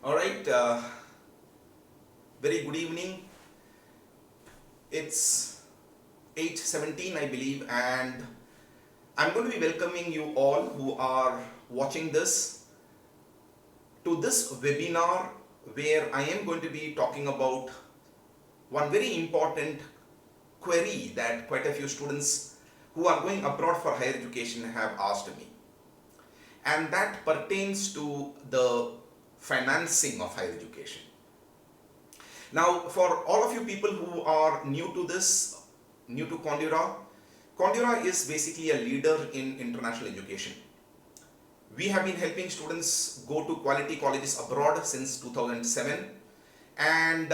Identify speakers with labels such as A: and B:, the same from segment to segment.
A: All right, very good evening. It's 8:17, I believe, and I'm going to be welcoming you all who are watching this webinar where I am going to be talking about one very important query that quite a few students who are going abroad for higher education have asked me, and that pertains to the financing of higher education. Now, for all of you people who are new to this, new to Kandra, Kandra is basically a leader in international education. We have been helping students go to quality colleges abroad since 2007, and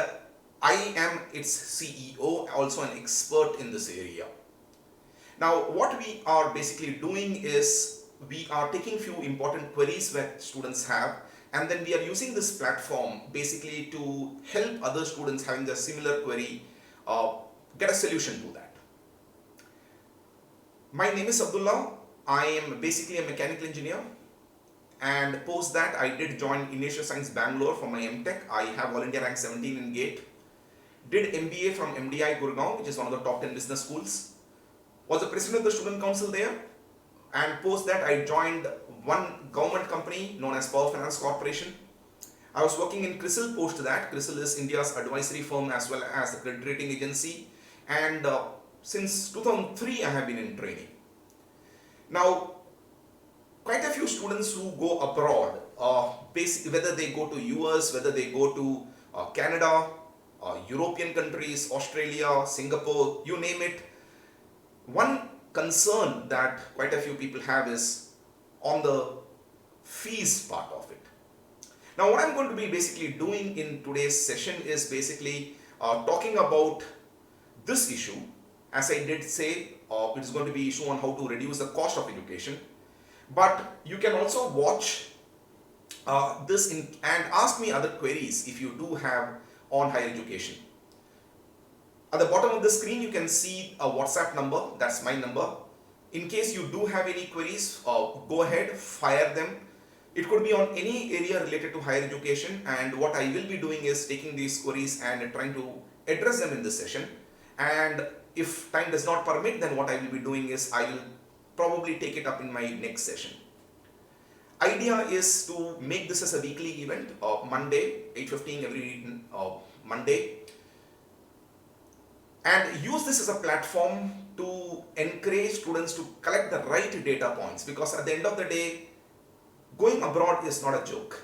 A: I am its CEO, also an expert in this area. Now, what we are basically doing is we are taking few important queries that students have, and then we are using this platform basically to help other students having the similar query get a solution to that. My name is Abdullah. I am basically a mechanical engineer, and post that I did join Inertial Science Bangalore for my MTech. I have All India rank 17 in GATE. Did MBA from MDI Gurgaon, which is one of the top 10 business schools. Was the president of the student council there, and post that I joined one government company known as Power Finance Corporation. I was working in CRISIL post that. CRISIL is India's advisory firm as well as the credit rating agency, and since 2003 I have been in training. Now, quite a few students who go abroad, whether they go to US, whether they go to Canada, European countries, Australia, Singapore, you name it, one concern that quite a few people have is on the fees part of it. Now, what I'm going to be basically doing in today's session is basically talking about this issue. As I did say, it is going to be issue on how to reduce the cost of education. But you can also watch this and ask me other queries if you do have on higher education. At the bottom of the screen, you can see a WhatsApp number. That's my number. In case you do have any queries, go ahead, fire them. It could be on any area related to higher education, and what I will be doing is taking these queries and trying to address them in this session. And if time does not permit, then what I will be doing is I will probably take it up in my next session. Idea is to make this as a weekly event, Monday, 8:15 every Monday, and use this as a platform to encourage students to collect the right data points, because at the end of the day, going abroad is not a joke.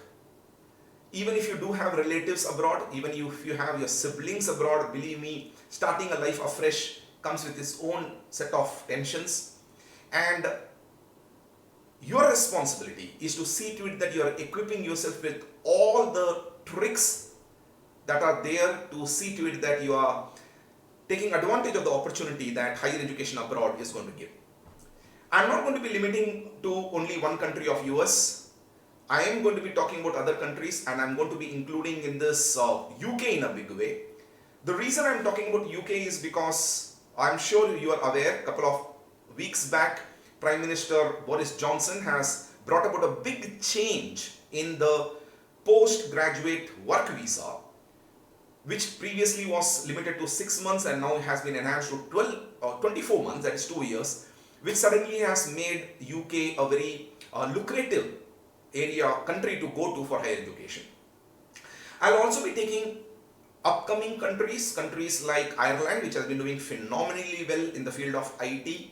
A: Even if you do have relatives abroad, even if you have your siblings abroad, believe me, starting a life afresh comes with its own set of tensions, and your responsibility is to see to it that you are equipping yourself with all the tricks that are there to see to it that you are taking advantage of the opportunity that higher education abroad is going to give. I'm not going to be limiting to only one country of US. I am going to be talking about other countries, and I'm going to be including in this UK in a big way. The reason I'm talking about UK is because I'm sure you are aware, a couple of weeks back, Prime Minister Boris Johnson has brought about a big change in the postgraduate work visa, which previously was limited to 6 months and now has been enhanced to 24 months, that is 2 years, which suddenly has made UK a very lucrative country to go to for higher education. I'll also be taking upcoming countries like Ireland, which has been doing phenomenally well in the field of IT,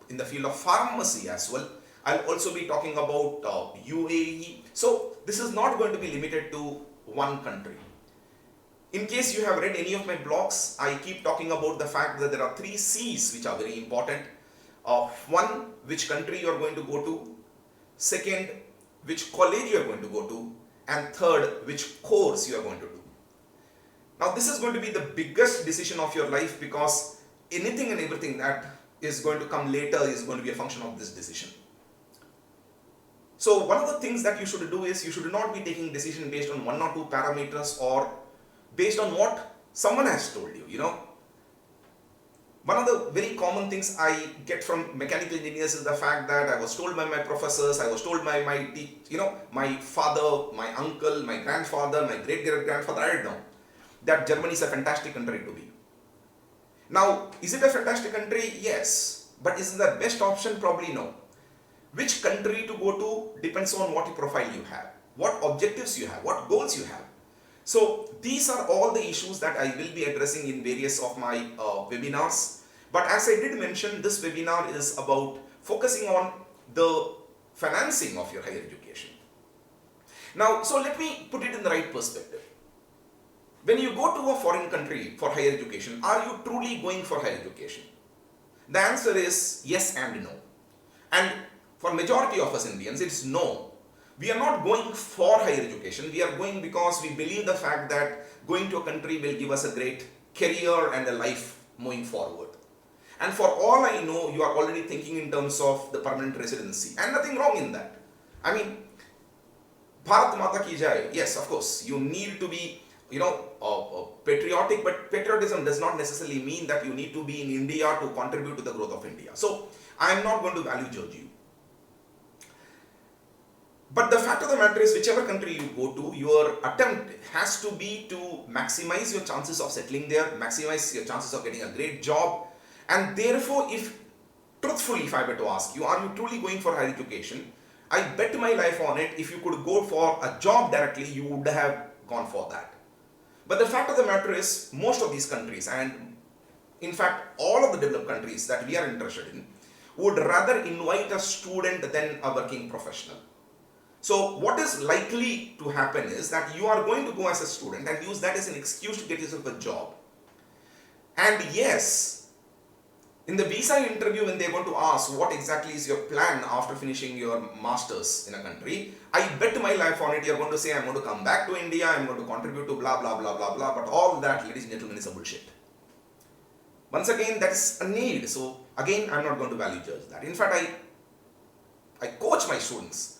A: in the field of pharmacy as well. I'll also be talking about UAE. So this is not going to be limited to one country. In case you have read any of my blogs, I keep talking about the fact that there are 3 C's which are very important. One, which country you are going to go to. Second, which college you are going to go to. And third, which course you are going to do. Now, this is going to be the biggest decision of your life, because anything and everything that is going to come later is going to be a function of this decision. So one of the things that you should do is you should not be taking decision based on 1 or 2 parameters or based on what someone has told you, One of the very common things I get from mechanical engineers is the fact that I was told by my professors, I was told by my father, my uncle, my grandfather, my great-great-grandfather, I don't know, that Germany is a fantastic country to be. Now, is it a fantastic country? Yes. But is it the best option? Probably no. Which country to go to depends on what profile you have, what objectives you have, what goals you have. So these are all the issues that I will be addressing in various of my webinars. But as I did mention, this webinar is about focusing on the financing of your higher education. Now, so let me put it in the right perspective. When you go to a foreign country for higher education, are you truly going for higher education? The answer is yes and no. And for majority of us Indians, it's no. We are not going for higher education. We are going because we believe the fact that going to a country will give us a great career and a life moving forward. And for all I know, you are already thinking in terms of the permanent residency, and nothing wrong in that. I mean, Bharat Mata ki jai. Yes, of course, you need to be, patriotic, but patriotism does not necessarily mean that you need to be in India to contribute to the growth of India. So, I am not going to value judge you. But the fact of the matter is, whichever country you go to, your attempt has to be to maximize your chances of settling there, maximize your chances of getting a great job. And therefore, if I were to ask you, are you truly going for higher education? I bet my life on it, if you could go for a job directly, you would have gone for that. But the fact of the matter is, most of these countries, and in fact, all of the developed countries that we are interested in, would rather invite a student than a working professional. So what is likely to happen is that you are going to go as a student and use that as an excuse to get yourself a job. And yes, in the visa interview, when they're going to ask what exactly is your plan after finishing your masters in a country, I bet my life on it, you're going to say, I'm going to come back to India, I'm going to contribute to blah, blah, blah, blah, blah. But all that, ladies and gentlemen, is a bullshit. Once again, that's a need. So again, I'm not going to value judge that. In fact, I coach my students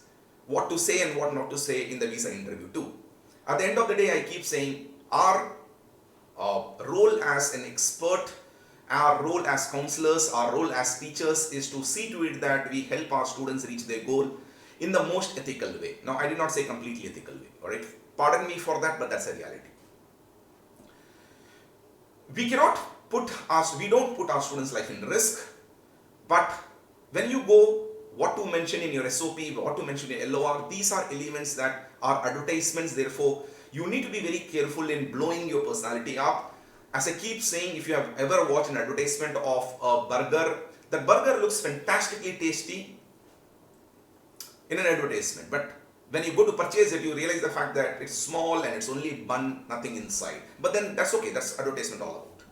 A: what to say and what not to say in the visa interview too. At the end of the day, I keep saying our role as an expert, our role as counselors, our role as teachers is to see to it that we help our students reach their goal in the most ethical way. Now, I did not say completely ethical way, alright? Pardon me for that, but that's a reality. We don't put our students' life in risk, but when you go, what to mention in your SOP, what to mention in LOR, these are elements that are advertisements. Therefore, you need to be very careful in blowing your personality up. As I keep saying, if you have ever watched an advertisement of a burger, that burger looks fantastically tasty in an advertisement. But when you go to purchase it, you realize the fact that it's small and it's only bun, nothing inside. But then that's okay, that's advertisement all about.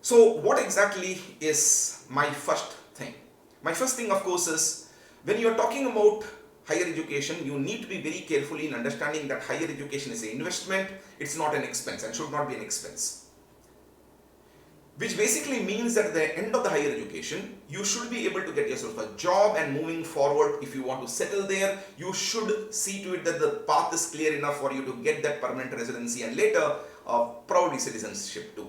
A: So what exactly is my first thing? My first thing, of course, is when you are talking about higher education, you need to be very careful in understanding that higher education is an investment, it's not an expense and should not be an expense. Which basically means that at the end of the higher education, you should be able to get yourself a job, and moving forward, if you want to settle there, you should see to it that the path is clear enough for you to get that permanent residency and later probably citizenship too.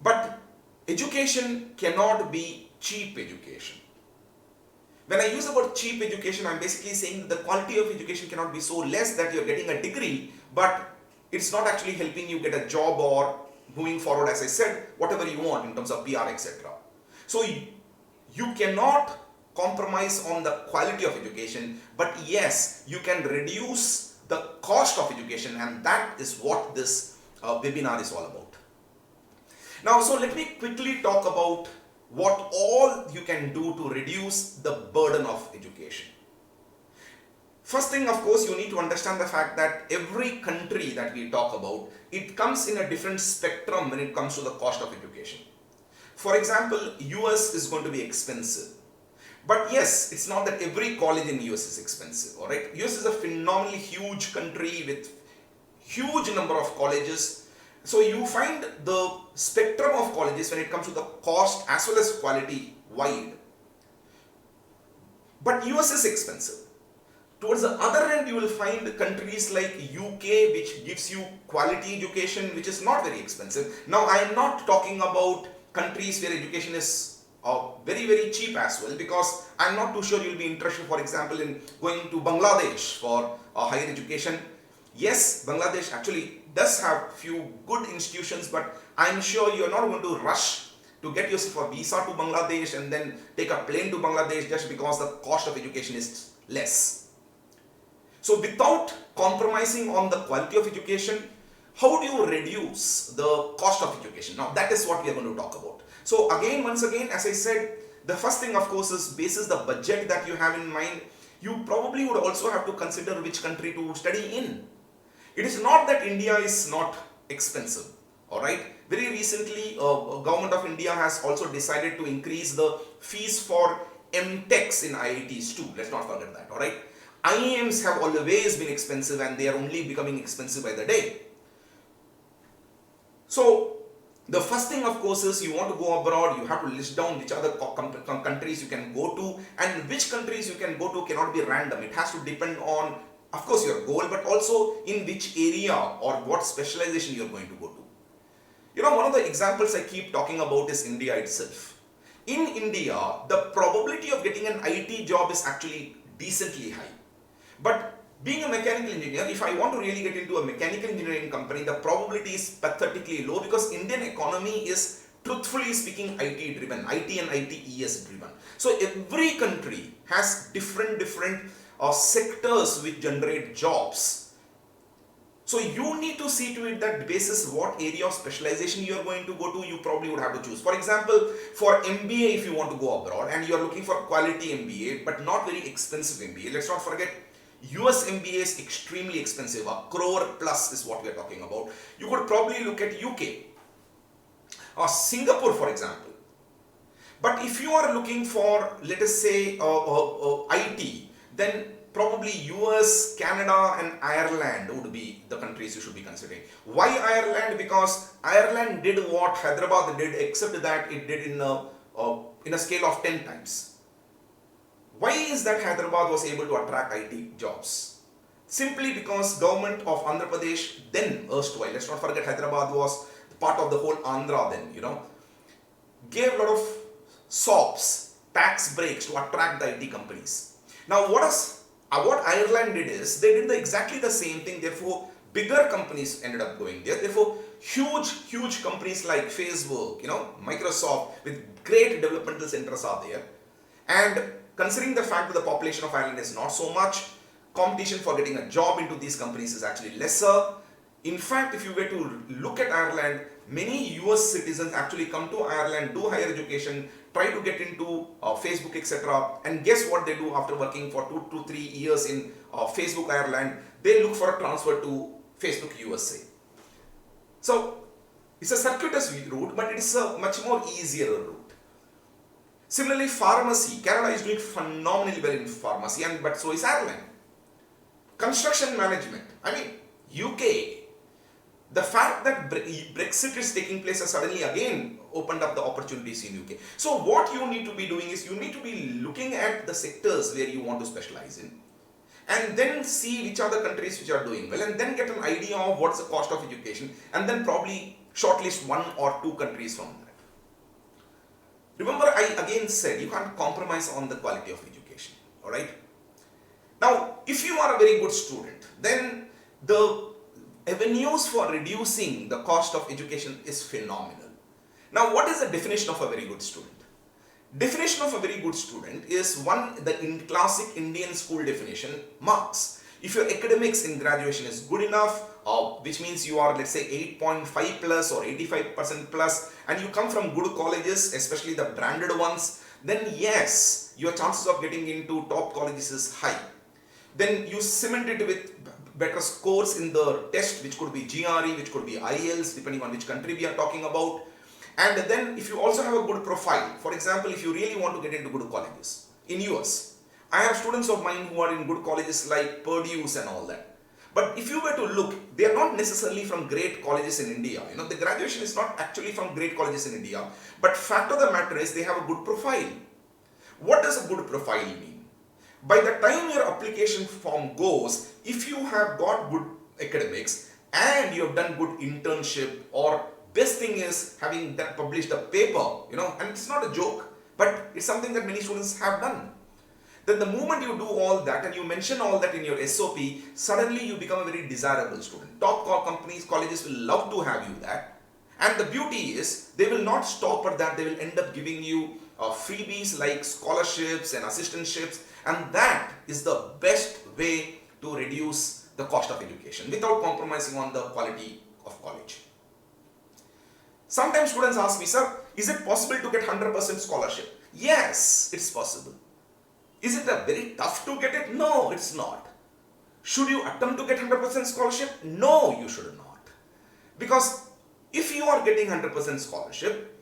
A: But education cannot be cheap education. When I use the word cheap education, I'm basically saying that the quality of education cannot be so less that you're getting a degree, but it's not actually helping you get a job or moving forward, as I said, whatever you want in terms of PR, etc. So you cannot compromise on the quality of education, but yes, you can reduce the cost of education, and that is what this webinar is all about. Now, so let me quickly talk about what all you can do to reduce the burden of education. First thing, of course, you need to understand the fact that every country that we talk about, it comes in a different spectrum when it comes to the cost of education. For example, US is going to be expensive. But yes, it's not that every college in US is expensive, alright? US is a phenomenally huge country with huge number of colleges. So you find the spectrum of colleges when it comes to the cost as well as quality wide. But US is expensive. Towards the other end, you will find countries like UK, which gives you quality education, which is not very expensive. Now, I am not talking about countries where education is very, very cheap as well, because I'm not too sure you'll be interested, for example, in going to Bangladesh for higher education. Yes, Bangladesh actually does have few good institutions, but I'm sure you're not going to rush to get yourself a visa to Bangladesh and then take a plane to Bangladesh just because the cost of education is less. So without compromising on the quality of education, how do you reduce the cost of education? Now that is what we are going to talk about. So again, once again, as I said, the first thing of course is basis the budget that you have in mind. You probably would also have to consider which country to study in. It is not that India is not expensive, alright. Very recently, government of India has also decided to increase the fees for MTechs in IITs too. Let's not forget that, alright. IIMs have always been expensive and they are only becoming expensive by the day. So, the first thing of course is you want to go abroad, you have to list down which other countries you can go to, and which countries you can go to cannot be random. It has to depend on, of course, your goal, but also in which area or what specialization you are going to go to. You know, one of the examples I keep talking about is India itself. In India, the probability of getting an IT job is actually decently high. But being a mechanical engineer, if I want to really get into a mechanical engineering company, the probability is pathetically low because Indian economy is, truthfully speaking, IT driven, IT and ITES driven. So every country has different sectors which generate jobs. So you need to see to it that basis what area of specialization you are going to go to, you probably would have to choose. For example, for MBA, if you want to go abroad and you are looking for quality MBA but not very expensive MBA, let's not forget US MBA is extremely expensive. $1 crore plus is what we are talking about. You could probably look at UK or Singapore, for example. But if you are looking for, let us say, IT, then probably US, Canada and Ireland would be the countries you should be considering. Why Ireland? Because Ireland did what Hyderabad did, except that it did in a scale of 10 times. Why is that Hyderabad was able to attract IT jobs? Simply because government of Andhra Pradesh, then erstwhile, let's not forget Hyderabad was part of the whole Andhra then, gave a lot of SOPs, tax breaks to attract the IT companies. Now what Ireland did is, they did exactly the same thing, therefore bigger companies ended up going there, therefore huge companies like Facebook, Microsoft with great developmental centers are there. And considering the fact that the population of Ireland is not so much, competition for getting a job into these companies is actually lesser. In fact, if you were to look at Ireland, many US citizens actually come to Ireland, do higher education, try to get into Facebook, etc. And guess what they do after working for 2 to 3 years in Facebook Ireland? They look for a transfer to Facebook USA. So, it's a circuitous route, but it is a much more easier route. Similarly, pharmacy. Canada is doing phenomenally well in pharmacy, but so is Ireland. Construction management. UK. The fact that Brexit is taking place has suddenly again opened up the opportunities in UK. So what you need to be doing is you need to be looking at the sectors where you want to specialize in, and then see which are the countries which are doing well, and then get an idea of what's the cost of education, and then probably shortlist 1 or 2 countries from that. Remember, I again said you can't compromise on the quality of education, alright? Now, if you are a very good student, then the avenues for reducing the cost of education is phenomenal. Now, what is the definition of a very good student? Definition of a very good student is the classic Indian school definition, marks. If your academics in graduation is good enough, which means you are, let's say, 8.5 plus or 85% plus, and you come from good colleges, especially the branded ones, then yes, your chances of getting into top colleges is high. Then you cement it with better scores in the test, which could be GRE, which could be IELTS, depending on which country we are talking about. And then if you also have a good profile, for example, if you really want to get into good colleges in US, I have students of mine who are in good colleges like Purdue's and all that. But if you were to look, they are not necessarily from great colleges in India. The graduation is not actually from great colleges in India. But fact of the matter is they have a good profile. What does a good profile mean? By the time your application form goes, if you have got good academics and you have done good internship, or best thing is having published a paper, and it's not a joke, but it's something that many students have done. Then the moment you do all that and you mention all that in your SOP, suddenly you become a very desirable student. Top companies, colleges will love to have you that. And the beauty is, they will not stop at that, they will end up giving you freebies like scholarships and assistantships, and that is the best way to reduce the cost of education without compromising on the quality of college. Sometimes students ask me, sir, is it possible to get 100% scholarship? Yes, it's possible. Is it very tough to get it? No, it's not. Should you attempt to get 100% scholarship? No, you should not. Because if you are getting 100% scholarship,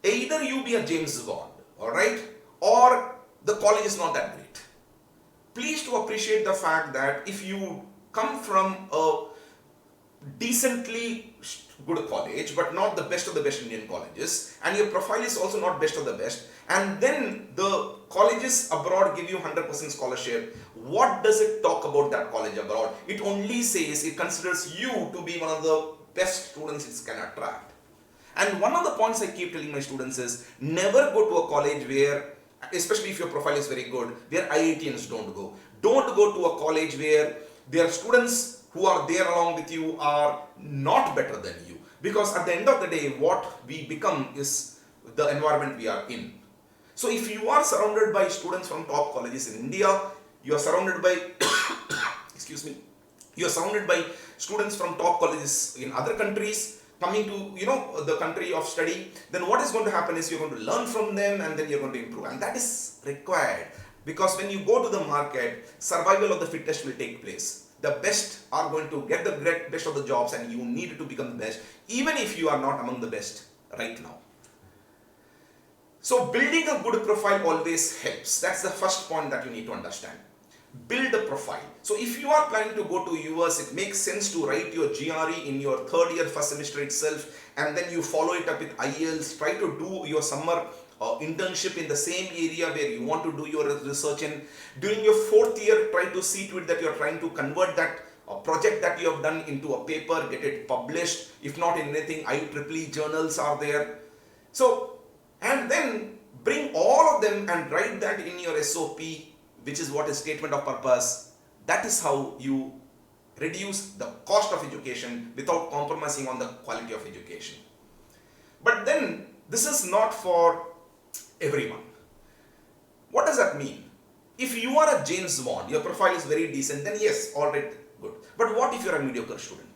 A: either you be a James Bond, alright, or the college is not that great. Please to appreciate the fact that if you come from a decently good college, but not the best of the best Indian colleges, and your profile is also not best of the best, and then the colleges abroad give you 100% scholarship, what does it talk about that college abroad? It only says it considers you to be one of the best students it can attract. And one of the points I keep telling my students is, never go to a college where, especially if your profile is very good, where IITians don't go. Don't go to a college where their students who are there along with you are not better than you. Because at the end of the day, what we become is the environment we are in. So if you are surrounded by students from top colleges in India, you are surrounded by, excuse me, you are surrounded by students from top colleges in other countries, coming to the country of study, then what is going to happen is you're going to learn from them and then you're going to improve, and that is required, because when you go to the market, survival of the fittest will take place. The best are going to get the best of the jobs, and you need to become the best even if you are not among the best right now. So building a good profile always helps. That's the first point that you need to understand. Build a profile. So if you are planning to go to US, it makes sense to write your GRE in your third year first semester itself, and then you follow it up with IELTS. Try to do your summer internship in the same area where you want to do your research in. During your fourth year, try to see to it that you are trying to convert that project that you have done into a paper, get it published. If not in anything, IEEE journals are there. So, and then bring all of them and write that in your SOP, which is what is statement of purpose. That is how you reduce the cost of education without compromising on the quality of education. But then this is not for everyone. What does that mean? If you are a James Bond, your profile is very decent, then yes, alright, good. But what if you are a mediocre student?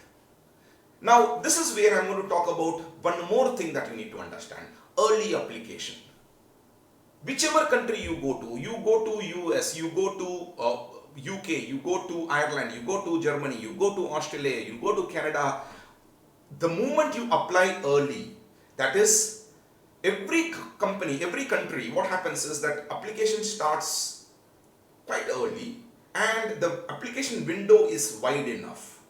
A: Now, this is where I'm going to talk about one more thing that you need to understand. Early application. Whichever country you go to US, you go to UK, you go to Ireland, you go to Germany, you go to Australia, you go to Canada, the moment you apply early, that is, every company, every country, what happens is that application starts quite early and the application window is wide enough.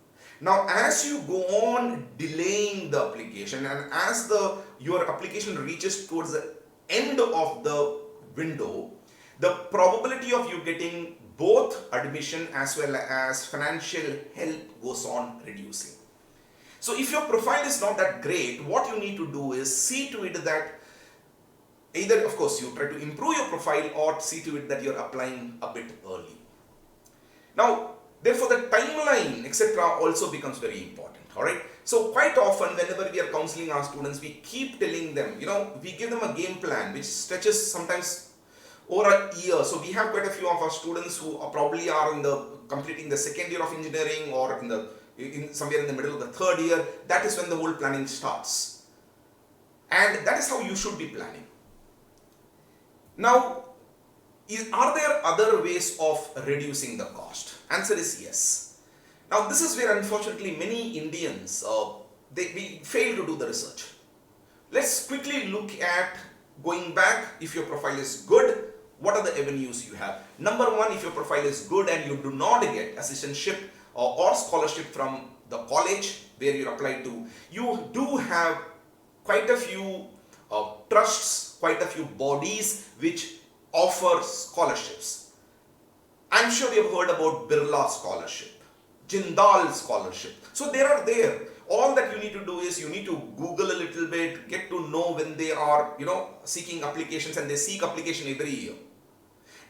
A: Now, as you go on delaying the application and as your application reaches towards the end of the window, the probability of you getting both admission as well as financial help goes on reducing. So if your profile is not that great, what you need to do is see to it that either, of course, you try to improve your profile or see to it that you're applying a bit early. Now, therefore, the timeline, etc. also becomes very important, alright? So quite often, whenever we are counseling our students, we keep telling them, we give them a game plan which stretches sometimes over a year. So we have quite a few of our students who probably are completing the second year of engineering or somewhere in the middle of the third year. That is when the whole planning starts. And that is how you should be planning. Now, are there other ways of reducing the cost? Answer is yes. Now, this is where unfortunately many Indians, we fail to do the research. Let's quickly look at going back. If your profile is good, what are the avenues you have? Number one, if your profile is good and you do not get assistantship or scholarship from the college where you apply to, you do have quite a few trusts, quite a few bodies which offer scholarships. I'm sure you've heard about Birla Scholarship, Jindal Scholarship. So they are there. All that you need to do is you need to Google a little bit, get to know when they are, seeking applications, and they seek application every year.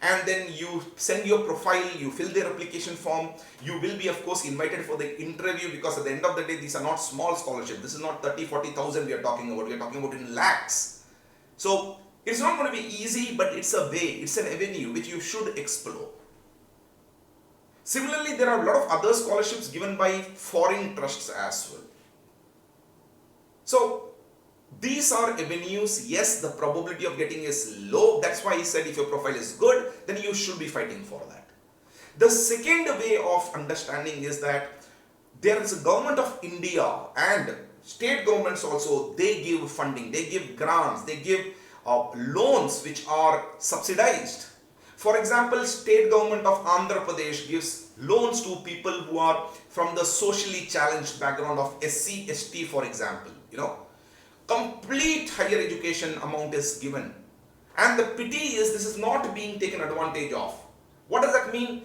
A: And then you send your profile, you fill their application form. You will be, of course, invited for the interview, because at the end of the day, these are not small scholarships. This is not 30,000-40,000 we are talking about. We are talking about in lakhs. So it's not going to be easy, but it's a way, it's an avenue which you should explore. Similarly, there are a lot of other scholarships given by foreign trusts as well. So these are avenues. Yes, the probability of getting is low. That's why he said if your profile is good, then you should be fighting for that. The second way of understanding is that there is a government of India and state governments also, they give funding, they give grants, they give loans which are subsidized. For example, state government of Andhra Pradesh gives loans to people who are from the socially challenged background of SC, ST, for example. Complete higher education amount is given. And the pity is this is not being taken advantage of. What does that mean?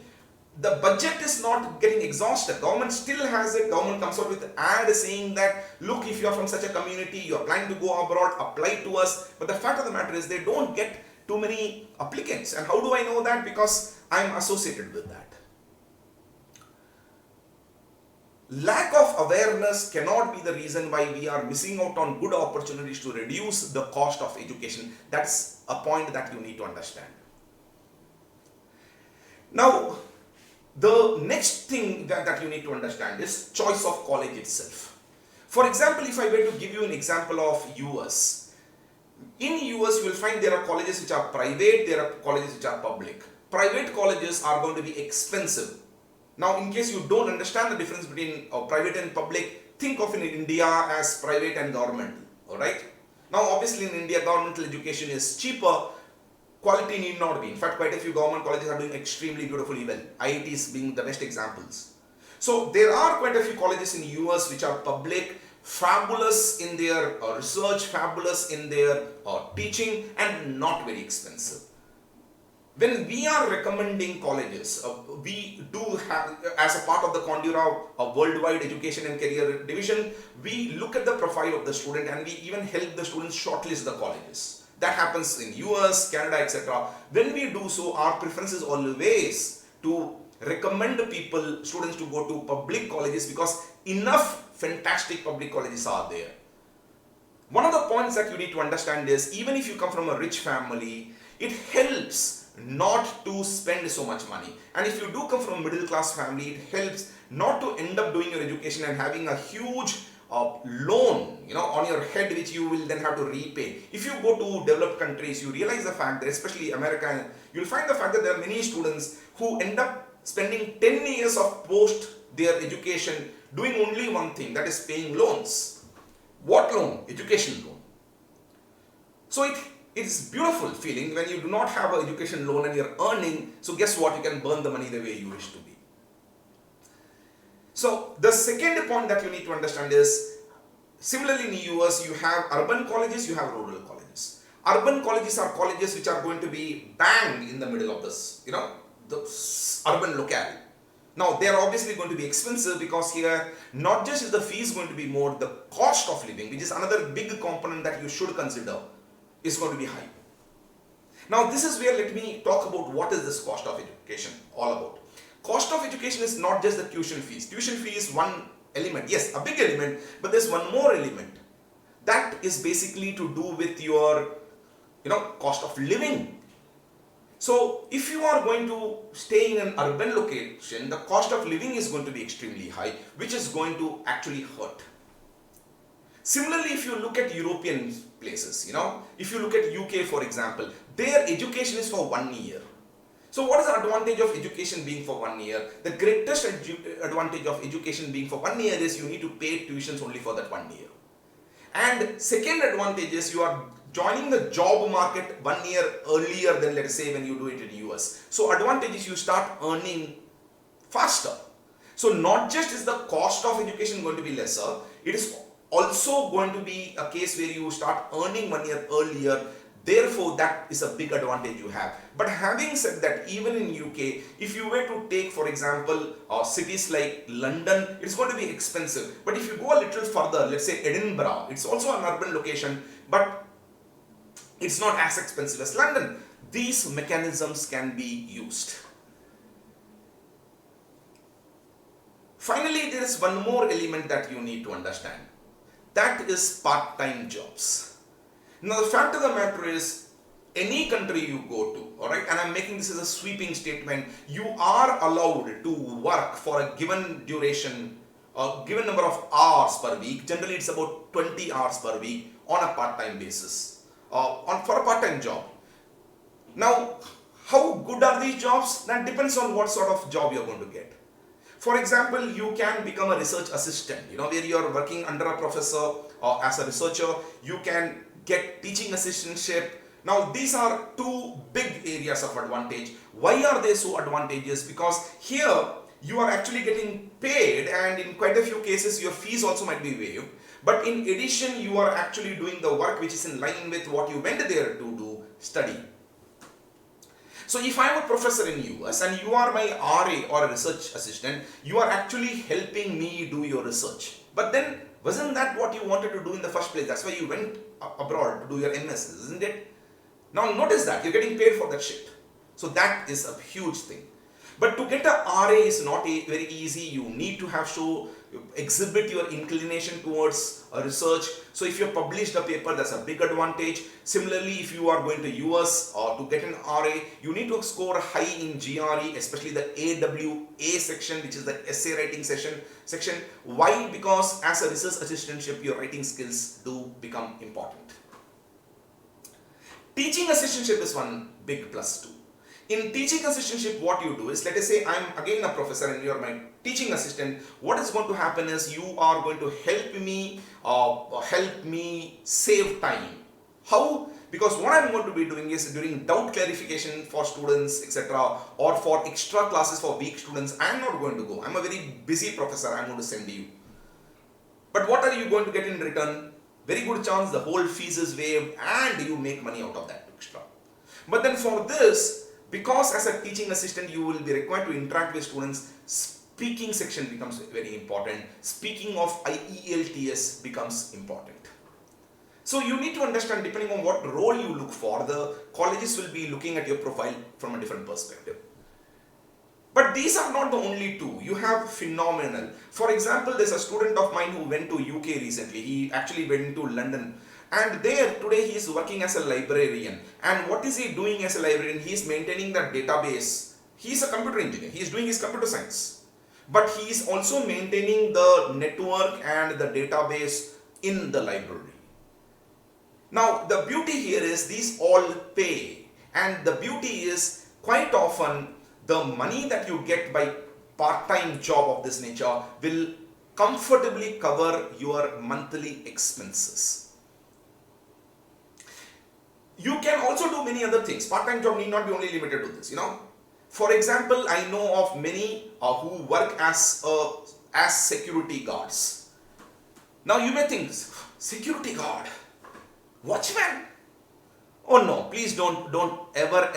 A: The budget is not getting exhausted. Government still has it. Government comes out with an ad saying that, look, if you are from such a community, you are planning to go abroad, apply to us. But the fact of the matter is they don't get too many applicants. And how do I know that? Because I am associated with that. Lack of awareness cannot be the reason why we are missing out on good opportunities to reduce the cost of education. That's a point that you need to understand. Now, the next thing that you need to understand is choice of college itself. For example, if I were to give you an example of US. In US, you will find there are colleges which are private, there are colleges which are public. Private colleges are going to be expensive. Now, in case you don't understand the difference between private and public, think of in India as private and governmental, alright? Now, obviously in India, governmental education is cheaper, quality need not be. In fact, quite a few government colleges are doing extremely beautifully well, IITs being the best examples. So, there are quite a few colleges in US which are public, fabulous in their research, fabulous in their teaching, and not very expensive. When we are recommending colleges, we do have, as a part of the Kandra Worldwide Education and Career Division, we look at the profile of the student and we even help the students shortlist the colleges. That happens in US, Canada, etc. When we do so, our preference is always to recommend students to go to public colleges, because enough fantastic public colleges are there. One of the points that you need to understand is, even if you come from a rich family, it helps not to spend so much money. And if you do come from a middle class family, it helps not to end up doing your education and having a huge loan on your head, which you will then have to repay. If you go to developed countries, you realize the fact that, especially America, you'll find the fact that there are many students who end up spending 10 years of post their education doing only one thing, that is paying loans. What loan? Education loan. So it's beautiful feeling when you do not have an education loan and you're earning. So guess what? You can burn the money the way you wish to be. So the second point that you need to understand is, similarly in the US, you have urban colleges, you have rural colleges. Urban colleges are colleges which are going to be bang in the middle of this, the urban locale. Now, they are obviously going to be expensive, because here, not just is the fees going to be more, the cost of living, which is another big component that you should consider, is going to be high. Now, this is where let me talk about what is this cost of education all about. Cost of education is not just the tuition fees. Tuition fee is one element, yes, a big element, but there's one more element. That is basically to do with your, cost of living. So, if you are going to stay in an urban location, the cost of living is going to be extremely high, which is going to actually hurt. Similarly, if you look at European places, if you look at UK, for example, their education is for 1 year. So what is the advantage of education being for 1 year? The greatest advantage of education being for 1 year is you need to pay tuitions only for that 1 year. And second advantage is you are joining the job market 1 year earlier than, let's say, when you do it in US. So advantage is you start earning faster. So not just is the cost of education going to be lesser, it is also going to be a case where you start earning 1 year earlier. Therefore, that is a big advantage you have. But having said that, even in UK, if you were to take, for example, cities like London, it's going to be expensive. But if you go a little further, let's say Edinburgh, it's also an urban location, but it's not as expensive as London. These mechanisms can be used. Finally, there is one more element that you need to understand. That is part-time jobs. Now, the fact of the matter is, any country you go to, alright, and I'm making this as a sweeping statement, you are allowed to work for a given duration, a given number of hours per week. Generally, it's about 20 hours per week on a part-time basis, for a part-time job. Now, how good are these jobs? That depends on what sort of job you're going to get. For example, you can become a research assistant, where you're working under a professor or as a researcher. You can get teaching assistantship. Now, these are two big areas of advantage. Why are they so advantageous? Because here you are actually getting paid, and in quite a few cases your fees also might be waived. But in addition, you are actually doing the work which is in line with what you went there to do, study. So if I am a professor in US and you are my RA or a research assistant, you are actually helping me do your research. But then, wasn't that what you wanted to do in the first place? That's why you went abroad to do your MS, isn't it? Now notice that you're getting paid for that shit. So that is a huge thing. But to get a RA is not very easy. You need to exhibit your inclination towards research. So if you have published a paper, that's a big advantage. Similarly, if you are going to US or to get an RA, you need to score high in GRE, especially the AWA section, which is the essay writing section. Why? Because as a research assistantship, your writing skills do become important. Teaching assistantship is one big plus too. In teaching assistantship, what you do is, let us say I'm again a professor and you're my teaching assistant. What is going to happen is you are going to help me save time. How? Because what I'm going to be doing is during doubt clarification for students, etc., or for extra classes for weak students, I'm not going to go. I'm a very busy professor. I'm going to send you. But what are you going to get in return? Very good chance the whole fees is waived and you make money out of that extra. But then for this, because as a teaching assistant you will be required to interact with students, speaking section becomes very important. Speaking of IELTS becomes important. So you need to understand, depending on what role you look for, the colleges will be looking at your profile from a different perspective. But these are not the only two. You have phenomenal. For example, there's a student of mine who went to UK recently. He actually went to London. And there, today he is working as a librarian. And what is he doing as a librarian? He is maintaining the database. He is a computer engineer. He is doing his computer science. But he is also maintaining the network and the database in the library. Now, the beauty here is these all pay. And the beauty is quite often the money that you get by part-time job of this nature will comfortably cover your monthly expenses. You can also do many other things. Part-time job need not be only limited to this, For example, I know of many who work as security guards. Now you may think, security guard, watchman? Oh no, please don't ever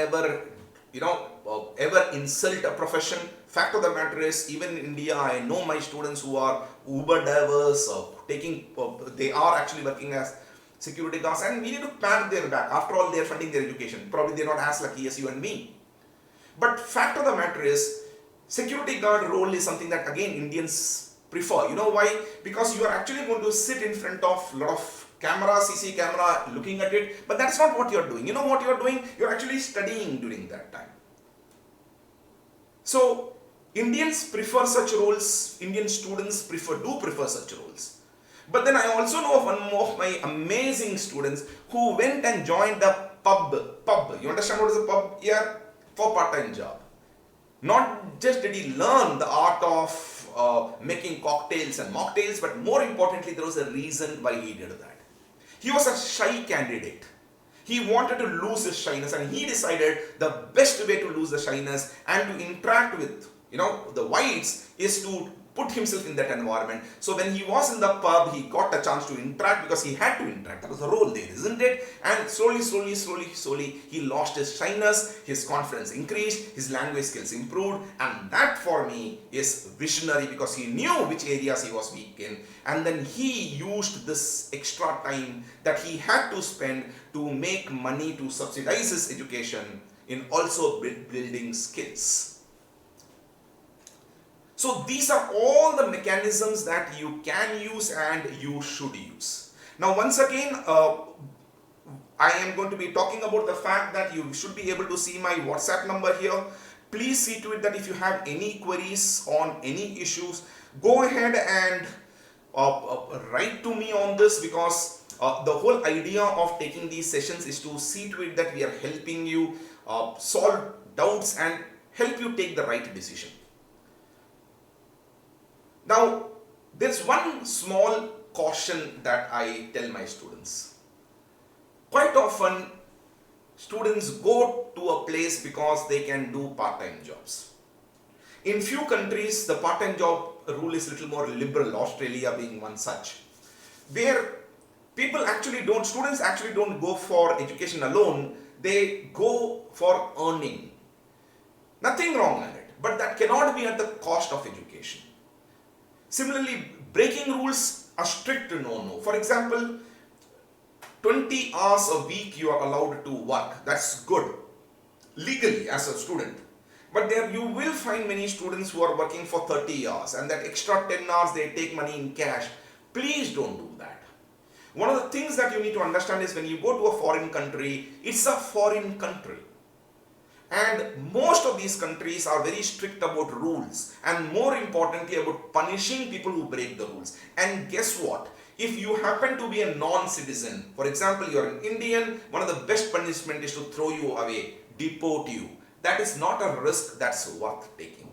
A: insult a profession. Fact of the matter is, even in India, I know my students who are Uber drivers, they are actually working as security guards, and we need to pat their back. After all, they are funding their education. Probably they're not as lucky as you and me. But fact of the matter is, security guard role is something that again Indians prefer. You know why? Because you are actually going to sit in front of a lot of camera, CC camera, looking at it, but that's not what you're doing. You know what you're doing? You're actually studying during that time. So Indians prefer such roles. Indian students do prefer such roles. But then I also know of one more of my amazing students who went and joined a pub. You understand what is a pub here? For part-time job. Not just did he learn the art of making cocktails and mocktails, but more importantly, there was a reason why he did that. He was a shy candidate. He wanted to lose his shyness, and he decided the best way to lose the shyness and to interact with the whites is to put himself in that environment. So when he was in the pub, he got a chance to interact because he had to interact. That was the role there, isn't it? And slowly, he lost his shyness, his confidence increased, his language skills improved, and that for me is visionary because he knew which areas he was weak in, and then he used this extra time that he had to spend to make money to subsidize his education in also building skills. So these are all the mechanisms that you can use and you should use. Now once again, I am going to be talking about the fact that you should be able to see my WhatsApp number here. Please see to it that if you have any queries on any issues, go ahead and write to me on this, because the whole idea of taking these sessions is to see to it that we are helping you solve doubts and help you take the right decision. Now, there's one small caution that I tell my students. Quite often, students go to a place because they can do part-time jobs. In few countries, the part-time job rule is a little more liberal, Australia being one such, where students actually don't go for education alone, they go for earning. Nothing wrong in it, but that cannot be at the cost of education. Similarly, breaking rules are strict no-no. For example, 20 hours a week you are allowed to work. That's good, legally as a student. But there you will find many students who are working for 30 hours and that extra 10 hours they take money in cash. Please don't do that. One of the things that you need to understand is when you go to a foreign country, it's a foreign country. And most of these countries are very strict about rules and more importantly about punishing people who break the rules. And guess what? If you happen to be a non-citizen, for example, you're an Indian, one of the best punishment is to throw you away, deport you. That is not a risk that's worth taking.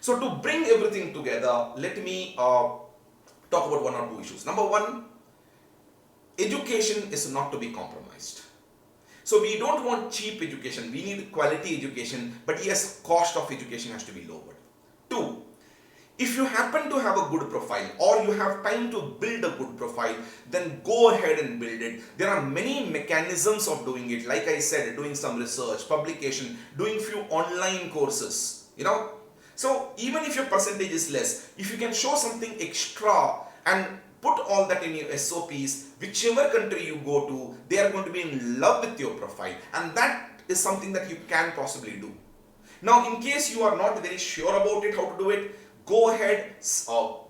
A: So to bring everything together, let me talk about one or two issues. Number one, education is not to be compromised. So we don't want cheap education, we need quality education, but yes, cost of education has to be lowered. Two, if you happen to have a good profile or you have time to build a good profile, then go ahead and build it. There are many mechanisms of doing it. Like I said, doing some research, publication, doing few online courses, So even if your percentage is less, if you can show something extra and put all that in your SOPs, whichever country you go to, they are going to be in love with your profile. And that is something that you can possibly do. Now, in case you are not very sure about it, how to do it, go ahead,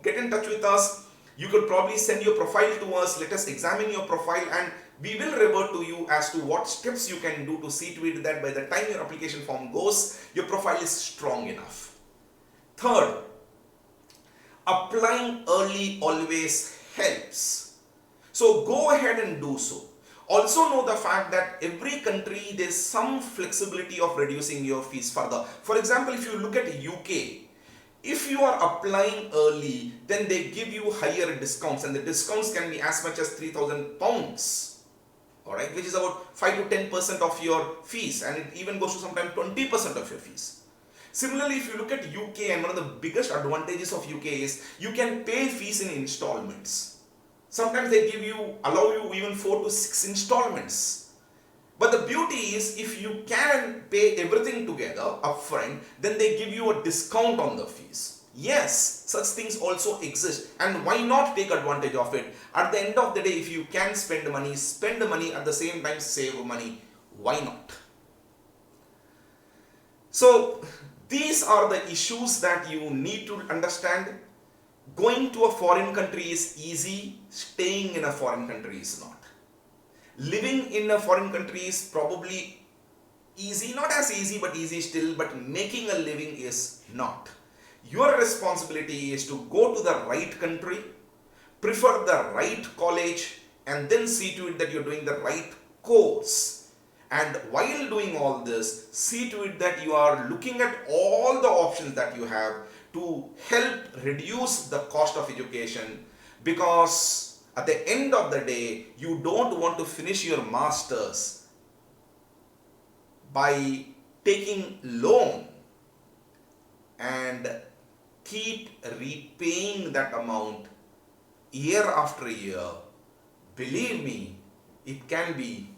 A: get in touch with us. You could probably send your profile to us. Let us examine your profile and we will revert to you as to what steps you can do to see to it that by the time your application form goes, your profile is strong enough. Third, applying early always helps. So go ahead and do so. Also know the fact that every country there's some flexibility of reducing your fees further. For example, if you look at UK, if you are applying early, then they give you higher discounts and the discounts can be as much as £3,000. Alright, which is about 5 to 10% of your fees, and it even goes to sometimes 20% of your fees. Similarly, if you look at UK, and one of the biggest advantages of UK is you can pay fees in installments. Sometimes they allow you even 4 to 6 installments. But the beauty is if you can pay everything together upfront, then they give you a discount on the fees. Yes, such things also exist, and why not take advantage of it? At the end of the day, if you can spend money at the same time save money. Why not? So these are the issues that you need to understand. Going to a foreign country is easy, staying in a foreign country is not. Living in a foreign country is probably easy, not as easy but easy still, but making a living is not. Your responsibility is to go to the right country, prefer the right college, and then see to it that you're doing the right course. And while doing all this, see to it that you are looking at all the options that you have to help reduce the cost of education, because at the end of the day, you don't want to finish your masters by taking loan and keep repaying that amount year after year, believe me, it can be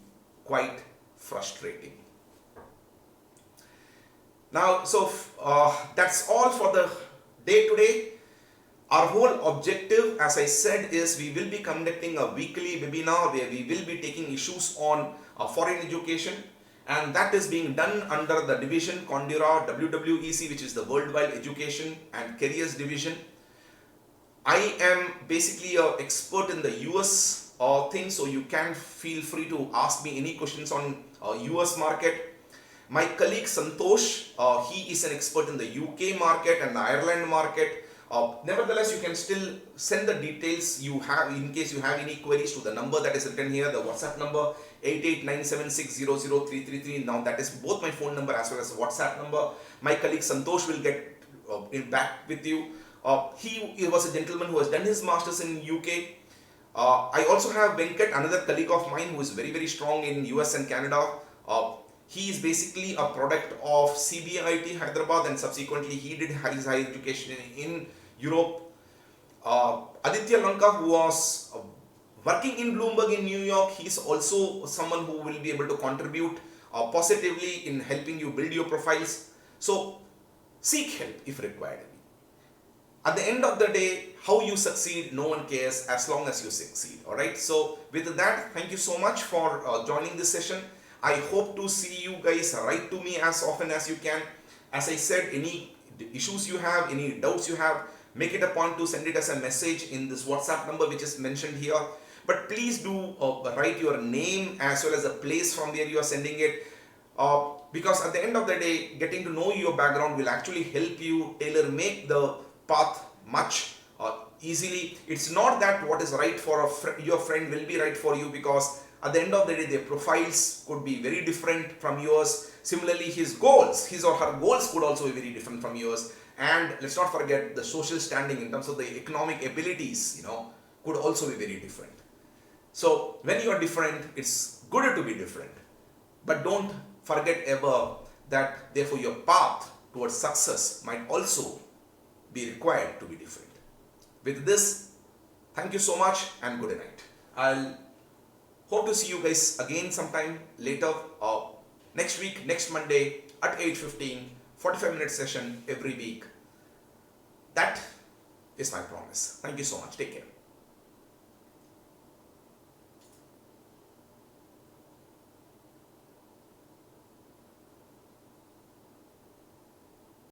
A: quite frustrating. Now, so that's all for the day today. Our whole objective, as I said, is we will be conducting a weekly webinar where we will be taking issues on foreign education, and that is being done under the division Kandra WWEC, which is the Worldwide Education and Careers Division. I am basically an expert in the US thing, so you can feel free to ask me any questions on US market. My colleague Santosh, he is an expert in the UK market and the Ireland market. Nevertheless, you can still send the details you have in case you have any queries to the number that is written here, the WhatsApp number 8897600333. Now that is both my phone number as well as the WhatsApp number. My colleague Santosh will get back with you. He was a gentleman who has done his masters in UK. I also have Venkat, another colleague of mine who is very, very strong in US and Canada. He is basically a product of CBIT Hyderabad, and subsequently he did his higher education in Europe. Aditya Lanka, who was working in Bloomberg in New York, he is also someone who will be able to contribute positively in helping you build your profiles. So seek help if required. At the end of the day, how you succeed, no one cares as long as you succeed. Alright, so with that, thank you so much for joining this session. I hope to see you guys. Write to me as often as you can. As I said, any issues you have, any doubts you have, make it a point to send it as a message in this WhatsApp number which is mentioned here. But please do write your name as well as the place from where you are sending it. Because at the end of the day, getting to know your background will actually help you tailor-make the path much easily. It's not that what is right for your friend will be right for you, because at the end of the day, their profiles could be very different from yours. Similarly, his goals, his or her goals could also be very different from yours. And let's not forget the social standing in terms of the economic abilities, could also be very different. So when you are different, it's good to be different. But don't forget ever that therefore your path towards success might also be required to be different. With this, thank you so much and good night. I'll hope to see you guys again sometime later, next week, next Monday at 8:15, 45-minute session every week. That is my promise. Thank you so much. Take care.